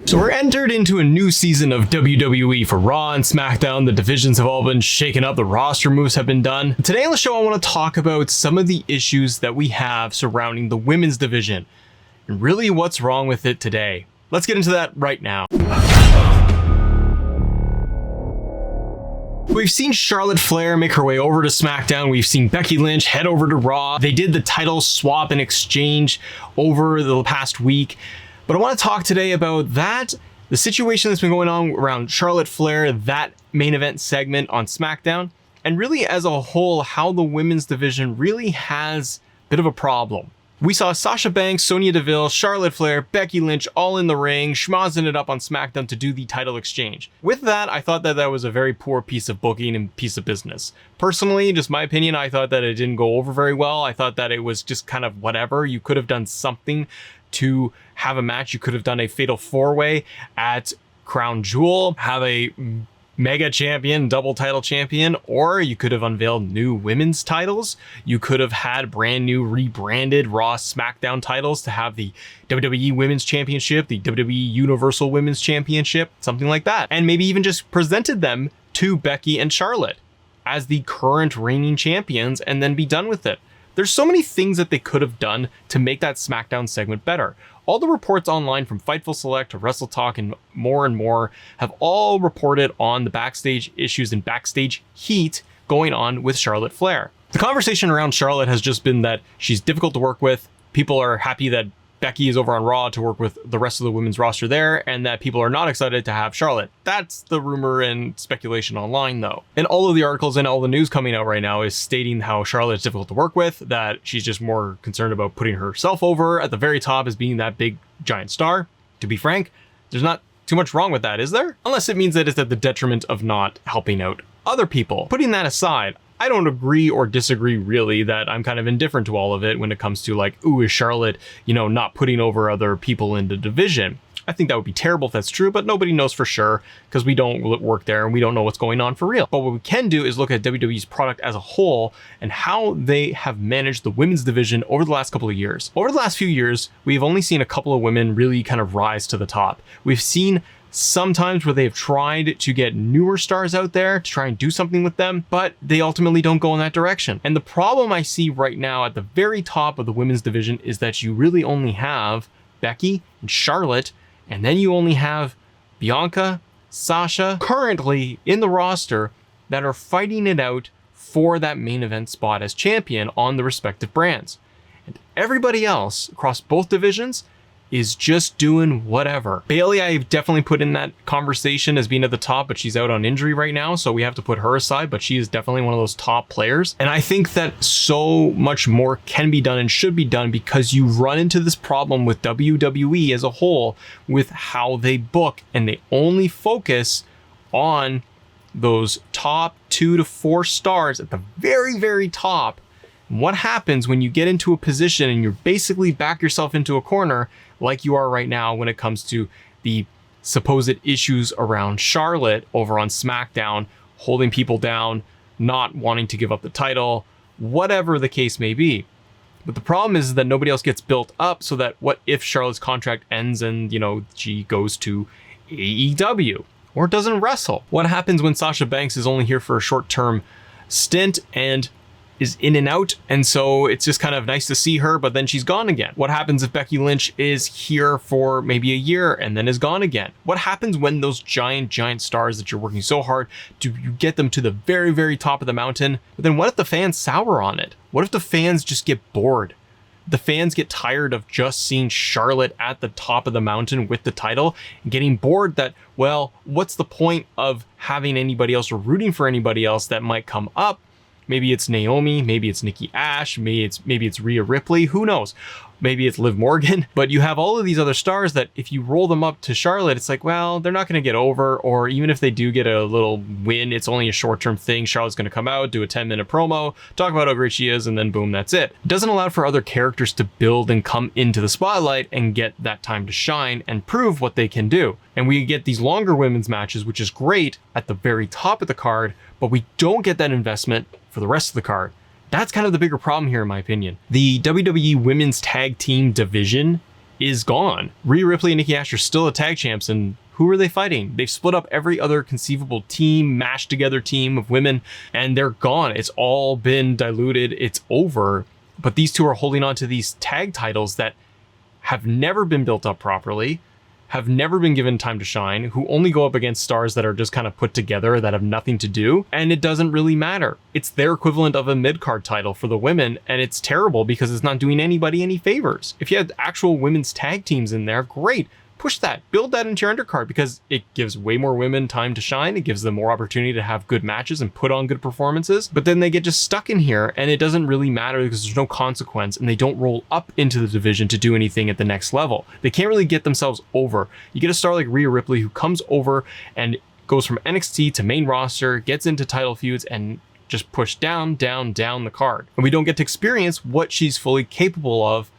So we're entered into a new season of WWE for Raw and SmackDown. The divisions have all been shaken up. The roster moves have been done. Today on the show, I want to talk about some of the issues that we have surrounding the women's division and really what's wrong with it today. Let's get into that right now. We've seen Charlotte Flair make her way over to SmackDown. We've seen Becky Lynch head over to Raw. They did the title swap and exchange over the past week. But I want to talk today about that, the situation that's been going on around Charlotte Flair, that main event segment on SmackDown, and really as a whole, how the women's division really has a bit of a problem. We saw Sasha Banks, Sonya Deville, Charlotte Flair, Becky Lynch all in the ring, schmozzing it up on SmackDown to do the title exchange. With that, I thought that that was a very poor piece of booking and piece of business. Personally, just my opinion, I thought that it didn't go over very well. I thought that it was just kind of whatever. You could have done something to have a match. You could have done a fatal four-way at Crown Jewel, have a mega champion, double title champion, or you could have unveiled new women's titles. You could have had brand new rebranded Raw SmackDown titles to have the WWE Women's Championship, the WWE Universal Women's Championship, something like that. And maybe even just presented them to Becky and Charlotte as the current reigning champions and then be done with it. There's so many things that they could have done to make that SmackDown segment better. All the reports online from Fightful Select to Wrestle Talk and more have all reported on the backstage issues and backstage heat going on with Charlotte Flair. The conversation around Charlotte has just been that she's difficult to work with. People are happy that Becky is over on Raw to work with the rest of the women's roster there, and that people are not excited to have Charlotte. That's the rumor and speculation online though. And all of the articles and all the news coming out right now is stating how Charlotte is difficult to work with, that she's just more concerned about putting herself over at the very top as being that big giant star. To be frank, there's not too much wrong with that, is there? Unless it means that it's at the detriment of not helping out other people. Putting that aside, I don't agree or disagree really, that I'm kind of indifferent to all of it when it comes to like, ooh, is Charlotte, not putting over other people in the division? I think that would be terrible if that's true, but nobody knows for sure because we don't work there and we don't know what's going on for real. But what we can do is look at WWE's product as a whole and how they have managed the women's division over the last couple of years. Over the last few years, we've only seen a couple of women really kind of rise to the top. We've seen sometimes where they've tried to get newer stars out there to try and do something with them, but they ultimately don't go in that direction. And the problem I see right now at the very top of the women's division is that you really only have Becky and Charlotte, and then you only have Bianca, Sasha, currently in the roster that are fighting it out for that main event spot as champion on the respective brands. And everybody else across both divisions is just doing whatever. Bayley, I've definitely put in that conversation as being at the top, but she's out on injury right now, so we have to put her aside, but she is definitely one of those top players. And I think that so much more can be done and should be done because you run into this problem with WWE as a whole with how they book, and they only focus on those top 2 to 4 stars at the very, very top. What happens when you get into a position and you're basically back yourself into a corner like you are right now when it comes to the supposed issues around Charlotte over on SmackDown, holding people down, not wanting to give up the title, whatever the case may be. But the problem is that nobody else gets built up, so that what if Charlotte's contract ends and, she goes to AEW or doesn't wrestle? What happens when Sasha Banks is only here for a short-term stint and is in and out, and so it's just kind of nice to see her, but then she's gone again? What happens if Becky Lynch is here for maybe a year and then is gone again? What happens when those giant stars that you're working so hard to get them to the very, very top of the mountain, but then what if the fans sour on it? What if the fans just get bored? The fans get tired of just seeing Charlotte at the top of the mountain with the title and getting bored that, well, what's the point of having anybody else or rooting for anybody else that might come up? Maybe it's Naomi, maybe it's Nikki Ash, maybe it's Rhea Ripley, who knows? Maybe it's Liv Morgan, but you have all of these other stars that if you roll them up to Charlotte, it's like, well, they're not going to get over, or even if they do get a little win, it's only a short-term thing. Charlotte's going to come out, do a 10-minute promo, talk about how great she is, and then boom, that's it. It doesn't allow for other characters to build and come into the spotlight and get that time to shine and prove what they can do. And we get these longer women's matches, which is great at the very top of the card, but we don't get that investment for the rest of the card. That's kind of the bigger problem here, in my opinion. The WWE Women's Tag Team division is gone. Rhea Ripley and Nikki Ash are still the tag champs, and who are they fighting? They've split up every other conceivable team, mashed together team of women, and they're gone. It's all been diluted. It's over. But these two are holding on to these tag titles that have never been built up properly, have never been given time to shine, who only go up against stars that are just kind of put together, that have nothing to do, and it doesn't really matter. It's their equivalent of a mid-card title for the women, and it's terrible because it's not doing anybody any favors. If you had actual women's tag teams in there, great. Push that, build that into your undercard, because it gives way more women time to shine. It gives them more opportunity to have good matches and put on good performances. But then they get just stuck in here, and it doesn't really matter because there's no consequence, and they don't roll up into the division to do anything at the next level. They can't really get themselves over. You get a star like Rhea Ripley who comes over and goes from NXT to main roster, gets into title feuds, and just push down the card. And we don't get to experience what she's fully capable of,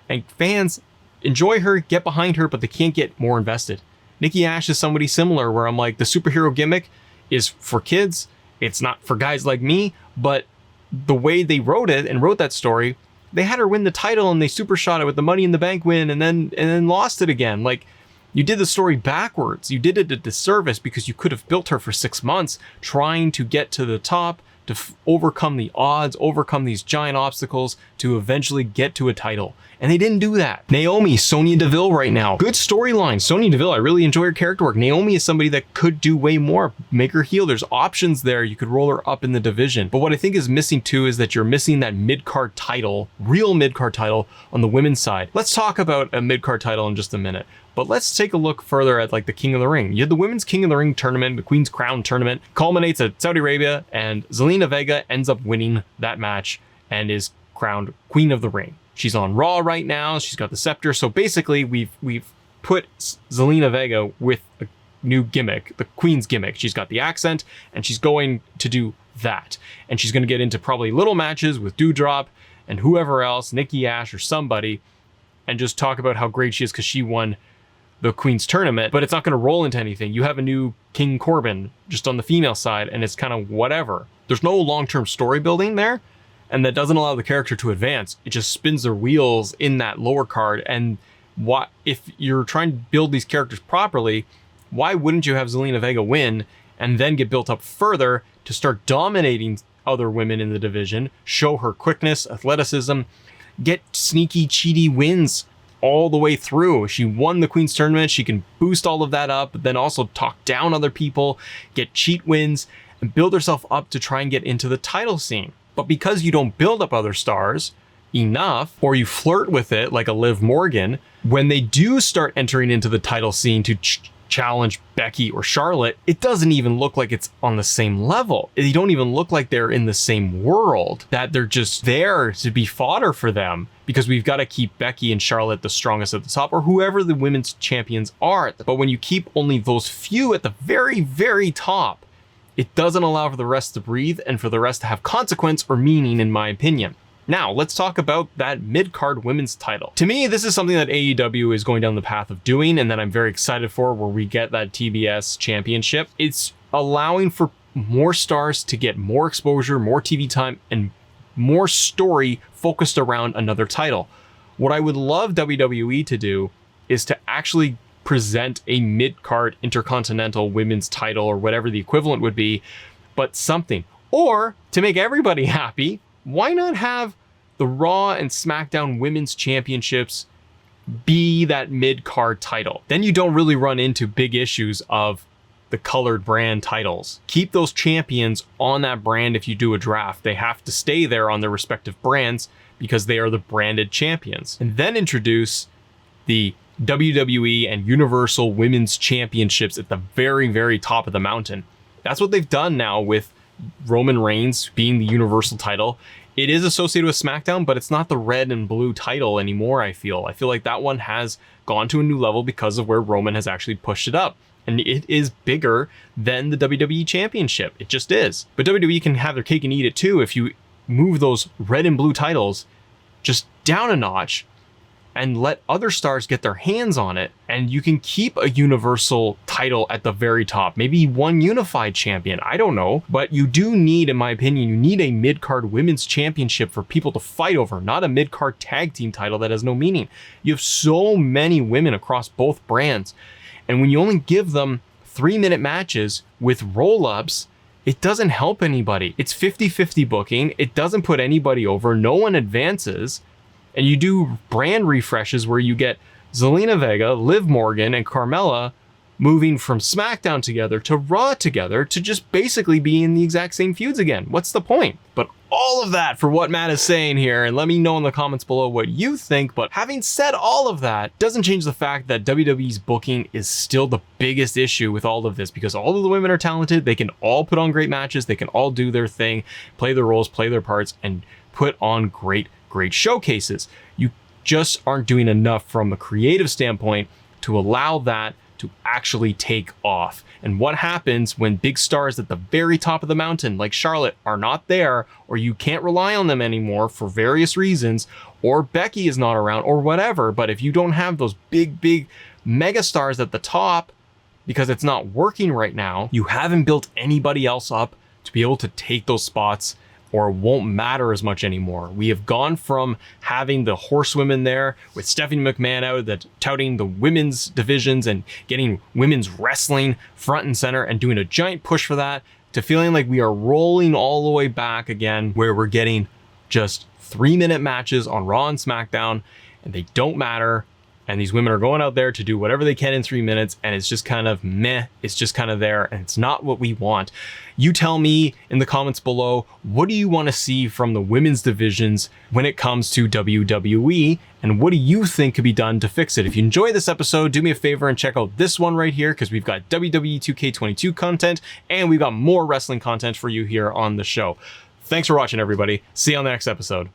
and fans enjoy her, get behind her, but they can't get more invested. Nikki Ash is somebody similar where I'm like, the superhero gimmick is for kids. It's not for guys like me, but the way they wrote it and wrote that story, they had her win the title and they super shot it with the Money in the Bank win and then lost it again. Like, you did the story backwards. You did it a disservice because you could have built her for 6 months trying to get to the top, to overcome the odds, overcome these giant obstacles to eventually get to a title. And they didn't do that. Naomi, Sonya Deville right now. Good storyline. Sonya Deville, I really enjoy her character work. Naomi is somebody that could do way more. Make her heel. There's options there. You could roll her up in the division. But what I think is missing too is that you're missing that mid-card title, real mid-card title on the women's side. Let's talk about a mid-card title in just a minute. But let's take a look further at like the King of the Ring. You had the Women's King of the Ring tournament, the Queen's Crown tournament, culminates at Saudi Arabia, and Zelina Vega ends up winning that match and is crowned Queen of the Ring. She's on Raw right now. She's got the scepter. So basically, we've put Zelina Vega with a new gimmick, the Queen's gimmick. She's got the accent, and she's going to do that. And she's going to get into probably little matches with Doudrop and whoever else, Nikki Ash or somebody, and just talk about how great she is because she won the Queen's tournament, but it's not going to roll into anything. You have a new King Corbin just on the female side, and it's kind of whatever. There's no long-term story building there, and that doesn't allow the character to advance. It just spins their wheels in that lower card. And what if you're trying to build these characters properly, why wouldn't you have Zelina Vega win and then get built up further to start dominating other women in the division, show her quickness, athleticism, get sneaky, cheaty wins all the way through. She won the Queen's tournament. She can boost all of that up, but then also talk down other people, get cheat wins, and build herself up to try and get into the title scene. But because you don't build up other stars enough, or you flirt with it like a Liv Morgan, when they do start entering into the title scene to challenge Becky or Charlotte, it doesn't even look like it's on the same level. They don't even look like they're in the same world, that they're just there to be fodder for them because we've got to keep Becky and Charlotte the strongest at the top, or whoever the women's champions are. But when you keep only those few at the very, very top, it doesn't allow for the rest to breathe and for the rest to have consequence or meaning, in my opinion. Now, let's talk about that mid-card women's title. To me, this is something that AEW is going down the path of doing and that I'm very excited for, where we get that TBS championship. It's allowing for more stars to get more exposure, more TV time, and more story focused around another title. What I would love WWE to do is to actually present a mid-card intercontinental women's title or whatever the equivalent would be, but something. Or to make everybody happy, why not have the Raw and SmackDown women's championships be that mid-card title? Then you don't really run into big issues of the colored brand titles. Keep those champions on that brand if you do a draft. They have to stay there on their respective brands because they are the branded champions. And then introduce the WWE and Universal Women's Championships at the very, very top of the mountain. That's what they've done now with Roman Reigns being the Universal title. It is associated with SmackDown, but it's not the red and blue title anymore, I feel like that one has gone to a new level because of where Roman has actually pushed it up. And it is bigger than the WWE Championship. It just is. But WWE can have their cake and eat it too if you move those red and blue titles just down a notch and let other stars get their hands on it, and you can keep a universal title at the very top, maybe one unified champion, I don't know. But you do need, in my opinion, you need a mid-card women's championship for people to fight over, not a mid-card tag team title that has no meaning. You have so many women across both brands, and when you only give them 3-minute matches with roll-ups, it doesn't help anybody. It's 50-50 booking. It doesn't put anybody over. No one advances. And you do brand refreshes where you get Zelina Vega, Liv Morgan, and Carmella moving from SmackDown together to Raw together to just basically be in the exact same feuds again. What's the point? But all of that for what Matt is saying here, and let me know in the comments below what you think. But having said all of that, doesn't change the fact that WWE's booking is still the biggest issue with all of this, because all of the women are talented. They can all put on great matches. They can all do their thing, play their roles, play their parts, and put on great showcases. You just aren't doing enough from a creative standpoint to allow that to actually take off. And what happens when big stars at the very top of the mountain like Charlotte are not there, or you can't rely on them anymore for various reasons, or Becky is not around or whatever, but if you don't have those big mega stars at the top because it's not working right now, you haven't built anybody else up to be able to take those spots, or won't matter as much anymore. We have gone from having the horsewomen there with Stephanie McMahon out, that touting the women's divisions and getting women's wrestling front and center and doing a giant push for that, to feeling like we are rolling all the way back again, where we're getting just 3-minute matches on Raw and SmackDown, and they don't matter. And these women are going out there to do whatever they can in 3 minutes, and it's just kind of meh. It's just kind of there, and it's not what we want. You tell me in the comments below, what do you want to see from the women's divisions when it comes to WWE, and what do you think could be done to fix it? If you enjoyed this episode, do me a favor and check out this one right here, because we've got WWE 2K22 content, and we've got more wrestling content for you here on the show. Thanks for watching, everybody. See you on the next episode.